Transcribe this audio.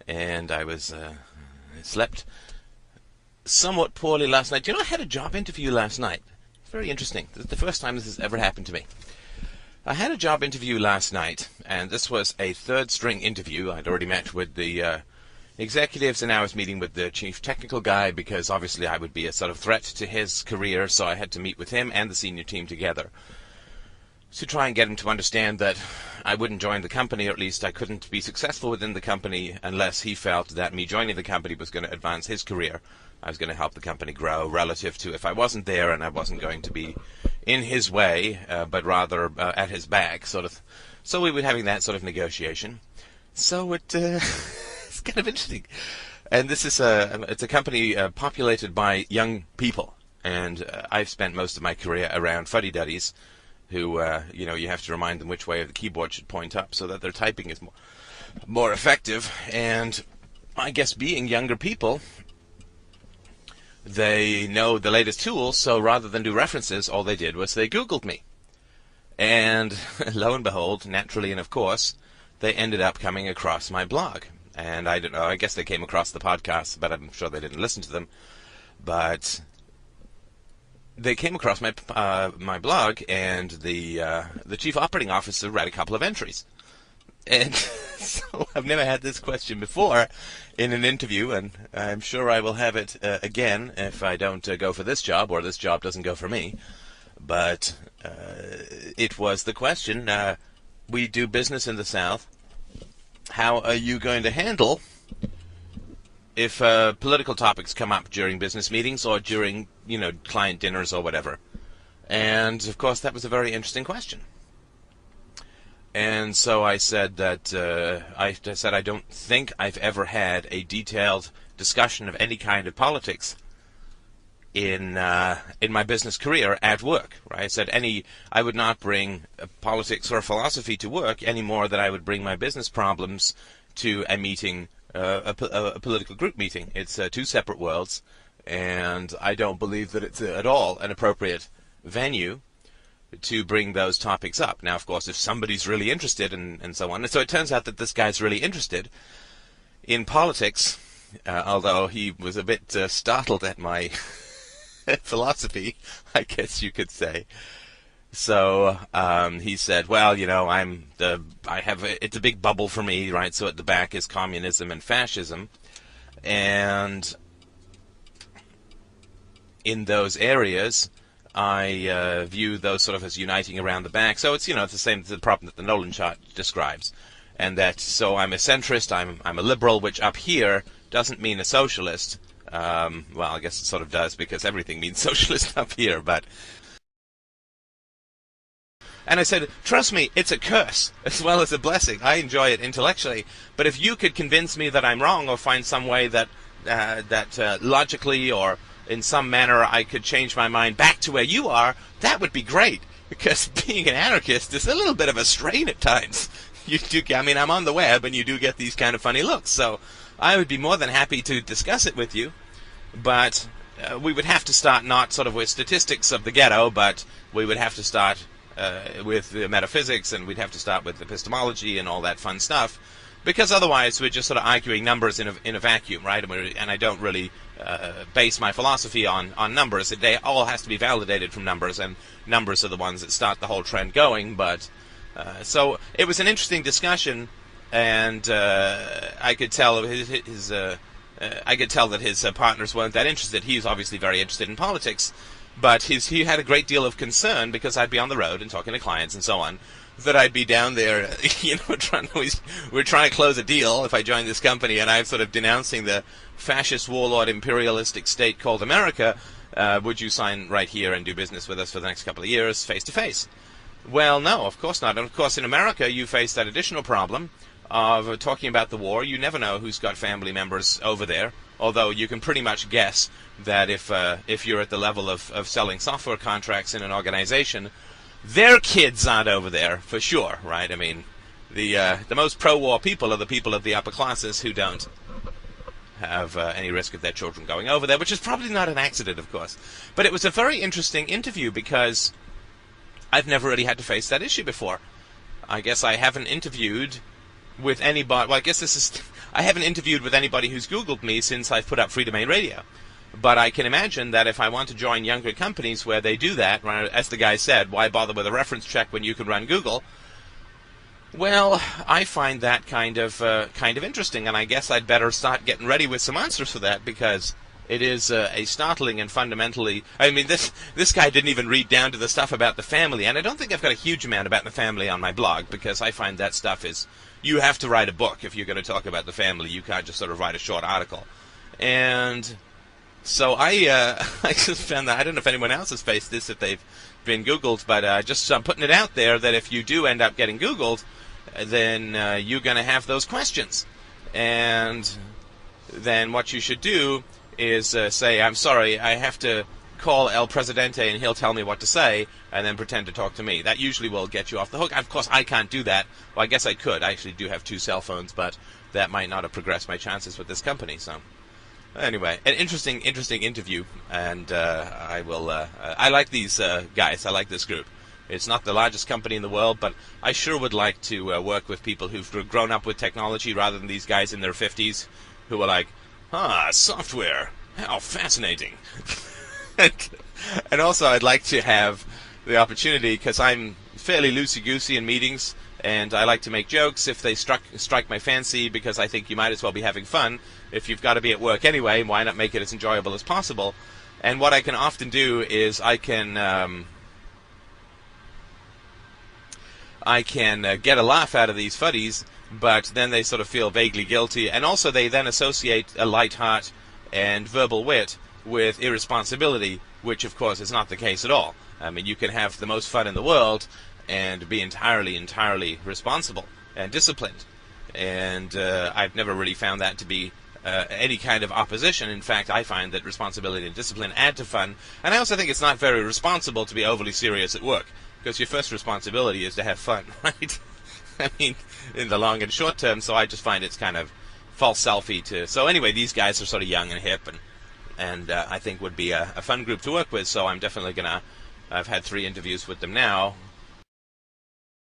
and I slept somewhat poorly last night. I had a job interview last night. Very interesting. This is the first time this has ever happened to me. I had a job interview last night, and this was a third-string interview. I'd already met with the executives, and I was meeting with the chief technical guy because obviously I would be a sort of threat to his career, so I had to meet with him and the senior team together to try and get him to understand that I wouldn't join the company, or at least I couldn't be successful within the company unless he felt that me joining the company was going to advance his career. I was going to help the company grow relative to if I wasn't there, and I wasn't going to be in his way, but rather at his back, sort of. So we were having that sort of negotiation. So it's kind of interesting. And this is it's a company populated by young people, and I've spent most of my career around fuddy-duddies who, you have to remind them which way the keyboard should point up so that their typing is more effective. And I guess being younger people, they know the latest tools, so rather than do references, all they did was they Googled me. And lo and behold, naturally and of course, they ended up coming across my blog. And I don't know, I guess they came across the podcast, but I'm sure they didn't listen to them. But they came across my blog, and the chief operating officer read a couple of entries. And so I've never had this question before in an interview, and I'm sure I will have it again if I don't go for this job, or this job doesn't go for me. But it was the question, we do business in the South. How are you going to handle if political topics come up during business meetings or during, client dinners or whatever? And, of course, that was a very interesting question. And so I said that I don't think I've ever had a detailed discussion of any kind of politics in my business career at work. Right? I said I would not bring politics or philosophy to work any more than I would bring my business problems to a meeting, a political group meeting. It's two separate worlds, and I don't believe that it's at all an appropriate venue to bring those topics up. Now, of course, if somebody's really interested and so on. And so it turns out that this guy's really interested in politics, although he was a bit startled at my philosophy, I guess you could say. So he said, well, it's a big bubble for me, right? So at the back is communism and fascism. And in those areas, I view those sort of as uniting around the back. So it's, it's the same as the problem that the Nolan chart describes. And that, so I'm a centrist, I'm a liberal, which up here doesn't mean a socialist. Well, I guess it sort of does, because everything means socialist up here, but... And I said, trust me, it's a curse as well as a blessing. I enjoy it intellectually, but if you could convince me that I'm wrong, or find some way that logically or in some manner I could change my mind back to where you are, that would be great, because being an anarchist is a little bit of a strain at times. I'm on the web, and you do get these kind of funny looks, so I would be more than happy to discuss it with you, but we would have to start not sort of with statistics of the ghetto, but we would have to start with metaphysics, and we'd have to start with epistemology and all that fun stuff, because otherwise we're just sort of arguing numbers in a vacuum, right? And I don't really base my philosophy on numbers. It all has to be validated from numbers, and numbers are the ones that start the whole trend going. But so it was an interesting discussion, and I could tell that his partners weren't that interested. He's obviously very interested in politics, but he had a great deal of concern, because I'd be on the road and talking to clients and so on, that I'd be down there, we're trying to close a deal if I join this company, and I'm sort of denouncing the fascist, warlord, imperialistic state called America. Would you sign right here and do business with us for the next couple of years, face to face? Well, no, of course not. And of course, in America, you face that additional problem of talking about the war. You never know who's got family members over there, although you can pretty much guess that if you're at the level of selling software contracts in an organization, their kids aren't over there for sure, right? I mean, the most pro-war people are the people of the upper classes who don't have any risk of their children going over there, which is probably not an accident, of course. But it was a very interesting interview, because I've never really had to face that issue before. I guess I haven't interviewed with anybody. Well, I guess this is. I haven't interviewed with anybody who's Googled me since I've put up Free Domain Radio. But I can imagine that if I want to join younger companies where they do that, as the guy said, why bother with a reference check when you can run Google? Well, I find that kind of interesting, and I guess I'd better start getting ready with some answers for that, because it is a startling and fundamentally... I mean, this guy didn't even read down to the stuff about the family, and I don't think I've got a huge amount about the family on my blog, because I find that stuff is... You have to write a book if you're going to talk about the family. You can't just sort of write a short article. And so I just found that... I don't know if anyone else has faced this, if they've been Googled, but I'm putting it out there that if you do end up getting Googled, then you're going to have those questions. And then what you should do is say, I'm sorry, I have to call El Presidente and he'll tell me what to say, and then pretend to talk to me. That usually will get you off the hook. Of course, I can't do that. Well, I guess I could. I actually do have 2 cell phones, but that might not have progressed my chances with this company. So anyway, an interesting interview, and I will. I like these guys. I like this group. It's not the largest company in the world, but I sure would like to work with people who've grown up with technology rather than these guys in their 50s who are like, software, how fascinating. And also I'd like to have the opportunity, because I'm fairly loosey-goosey in meetings, and I like to make jokes if they strike my fancy, because I think you might as well be having fun. If you've got to be at work anyway, why not make it as enjoyable as possible? And what I can often do is I can get a laugh out of these fuddies, but then they sort of feel vaguely guilty, and also they then associate a light heart and verbal wit with irresponsibility, which of course is not the case at all. I mean, you can have the most fun in the world and be entirely responsible and disciplined, and I've never really found that to be any kind of opposition. In fact, I find that responsibility and discipline add to fun, and I also think it's not very responsible to be overly serious at work, because your first responsibility is to have fun, right? I mean, in the long and short term, so I just find it's kind of false selfie to... So anyway, these guys are sort of young and hip, and I think would be a fun group to work with, so I'm definitely going to... I've had 3 interviews with them now,